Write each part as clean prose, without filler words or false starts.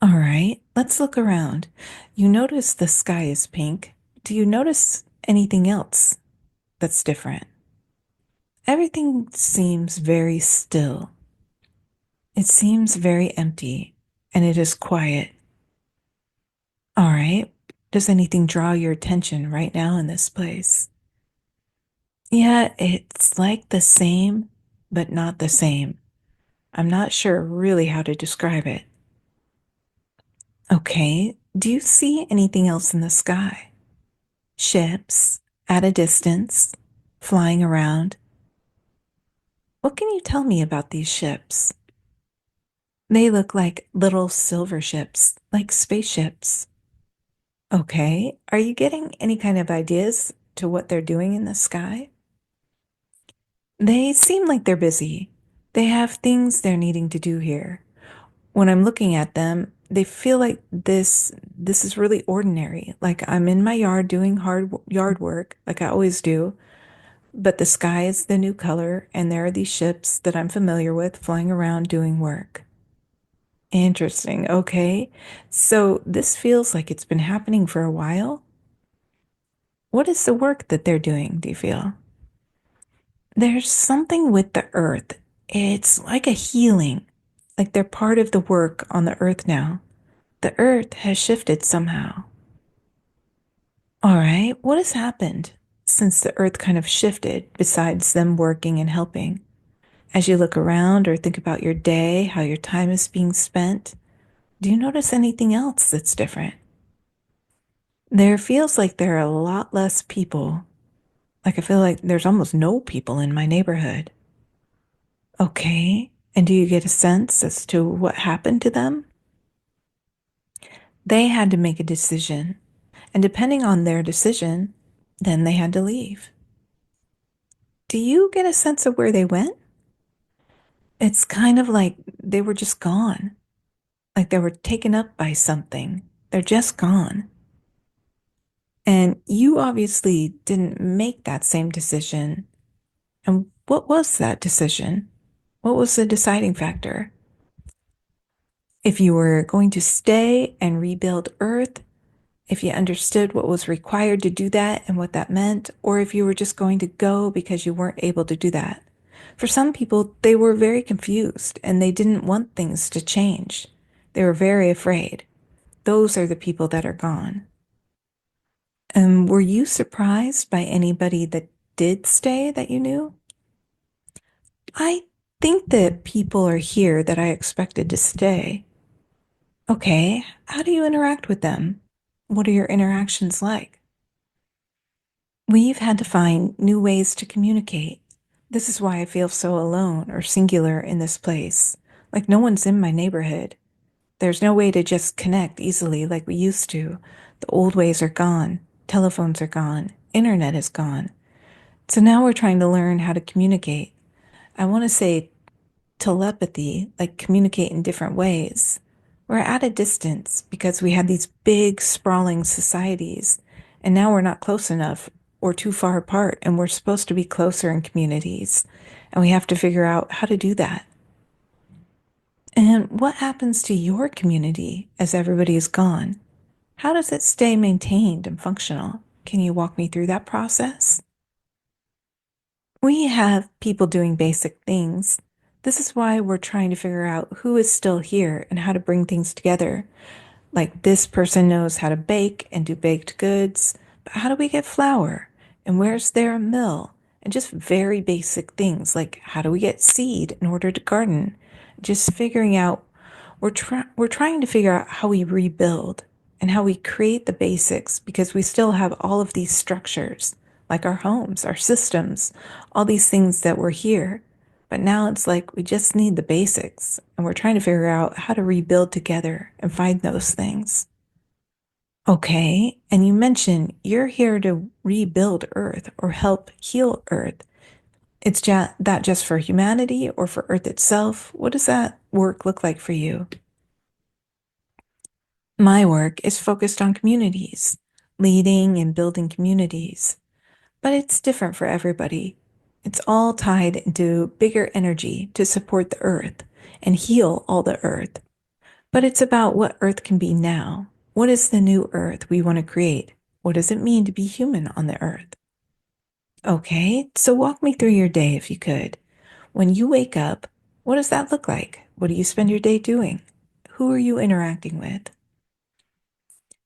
All right, let's look around. You notice the sky is pink. Do you notice anything else that's different? Everything seems very still. It seems very empty and it is quiet. All right, does anything draw your attention right now in this place? Yeah, it's like the same, but not the same. I'm not sure really how to describe it. Okay, do you see anything else in the sky? Ships at a distance, flying around. What can you tell me about these ships? They look like little silver ships, like spaceships. Okay, are you getting any kind of ideas to what they're doing in the sky? They seem like they're busy. They have things they're needing to do here. When I'm looking at them, they feel like this is really ordinary. Like I'm in my yard doing hard yard work, like I always do. But the sky is the new color, and there are these ships that I'm familiar with flying around doing work. Interesting. Okay. So this feels like it's been happening for a while. What is the work that they're doing, do you feel? There's something with the earth. It's like a healing, like they're part of the work on the earth now. The earth has shifted somehow. All right. What has happened since the earth kind of shifted besides them working and helping? As you look around or think about your day, how your time is being spent, do you notice anything else that's different? There feels like there are a lot less people. Like I feel like there's almost no people in my neighborhood. Okay. And do you get a sense as to what happened to them? They had to make a decision. And depending on their decision, then they had to leave. Do you get a sense of where they went? It's kind of like they were just gone, like they were taken up by something. They're just gone. And you obviously didn't make that same decision. And what was that decision? What was the deciding factor? If you were going to stay and rebuild Earth, if you understood what was required to do that and what that meant, or if you were just going to go because you weren't able to do that. For some people, they were very confused and they didn't want things to change. They were very afraid. Those are the people that are gone. Were you surprised by anybody that did stay that you knew? I think that people are here that I expected to stay. Okay, how do you interact with them? What are your interactions like? We've had to find new ways to communicate. This is why I feel so alone or singular in this place. Like no one's in my neighborhood. There's no way to just connect easily like we used to. The old ways are gone. Telephones are gone. Internet is gone. So now we're trying to learn how to communicate. I want to say telepathy, like communicate in different ways. We're at a distance because we had these big, sprawling societies, and now we're not close enough or too far apart, and we're supposed to be closer in communities, and we have to figure out how to do that. And what happens to your community as everybody is gone? How does it stay maintained and functional? Can you walk me through that process? We have people doing basic things. This is why we're trying to figure out who is still here and how to bring things together. Like this person knows how to bake and do baked goods, but how do we get flour? And where's there a mill? And just very basic things like how do we get seed in order to garden? Just figuring out we're trying to figure out how we rebuild and how we create the basics because we still have all of these structures, like our homes, our systems, all these things that were here. But now it's like we just need the basics, and we're trying to figure out how to rebuild together and find those things. Okay, and you mentioned you're here to rebuild Earth or help heal Earth. It's that just for humanity or for Earth itself? What does that work look like for you? My work is focused on communities, leading and building communities, but it's different for everybody. It's all tied into bigger energy to support the earth and heal all the earth. But it's about what Earth can be now. What is the new Earth we want to create? What does it mean to be human on the Earth? Okay, so walk me through your day if you could. When you wake up, what does that look like? What do you spend your day doing? Who are you interacting with?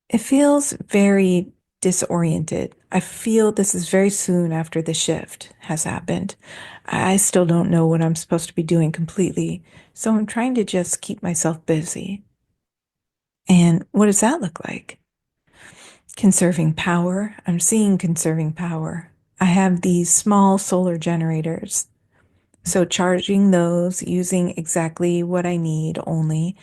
It feels very disoriented. I feel this is very soon after the shift has happened. I still don't know what I'm supposed to be doing completely, so I'm trying to just keep myself busy. And what does that look like? Conserving power. I'm seeing conserving power. I have these small solar generators. So charging those using exactly what I need only.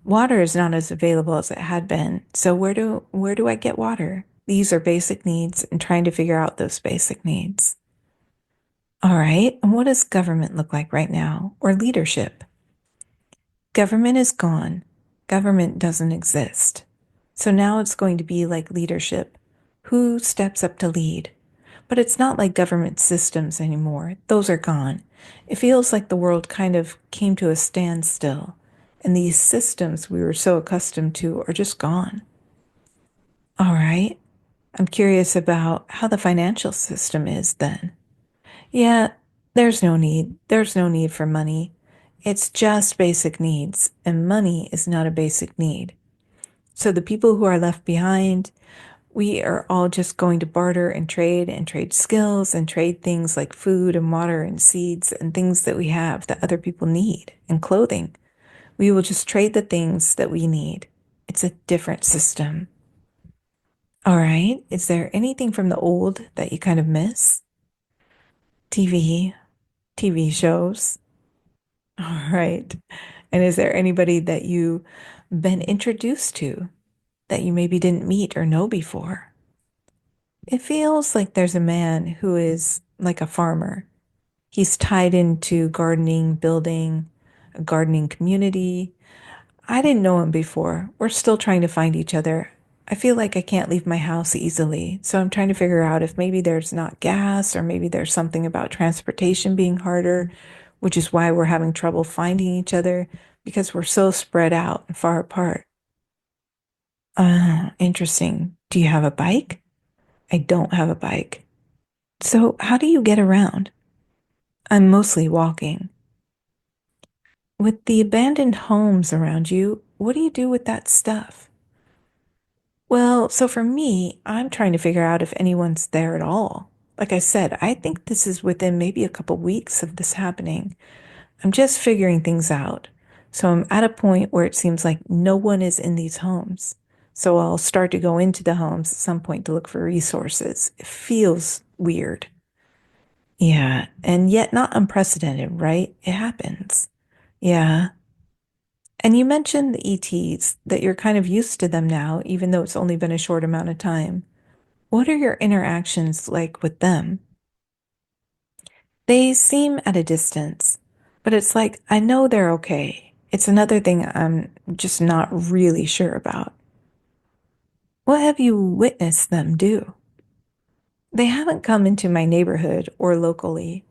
Water is not as available as it had been. So where do I get water? These are basic needs and trying to figure out those basic needs. All right. And what does government look like right now? Or leadership? Government is gone. Government doesn't exist. So now it's going to be like leadership. Who steps up to lead? But it's not like government systems anymore. Those are gone. It feels like the world kind of came to a standstill, and these systems we were so accustomed to are just gone. All right. I'm curious about how the financial system is then. Yeah, there's no need. There's no need for money. It's just basic needs, and money is not a basic need. So the people who are left behind, we are all just going to barter and trade skills and trade things like food and water and seeds and things that we have that other people need and clothing. We will just trade the things that we need. It's a different system. All right. Is there anything from the old that you kind of miss? TV, TV shows. All right. And is there anybody that you've been introduced to that you maybe didn't meet or know before? It feels like there's a man who is like a farmer. He's tied into gardening, building a gardening community. I didn't know him before. We're still trying to find each other. I feel like I can't leave my house easily. So I'm trying to figure out if maybe there's not gas or maybe there's something about transportation being harder, which is why we're having trouble finding each other because we're so spread out and far apart. Interesting. Do you have a bike? I don't have a bike. So how do you get around? I'm mostly walking. With the abandoned homes around you, what do you do with that stuff? Well, so for me, I'm trying to figure out if anyone's there at all. Like I said, I think this is within maybe a couple weeks of this happening. I'm just figuring things out. So I'm at a point where it seems like no one is in these homes. So I'll start to go into the homes at some point to look for resources. It feels weird. Yeah, and yet not unprecedented, right? It happens. Yeah. And you mentioned the ETs, that you're kind of used to them now, even though it's only been a short amount of time. What are your interactions like with them? They seem at a distance, but it's like I know they're okay. It's another thing I'm just not really sure about. What have you witnessed them do? They haven't come into my neighborhood or locally,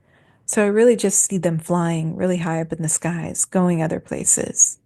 so I really just see them flying really high up in the skies, going other places.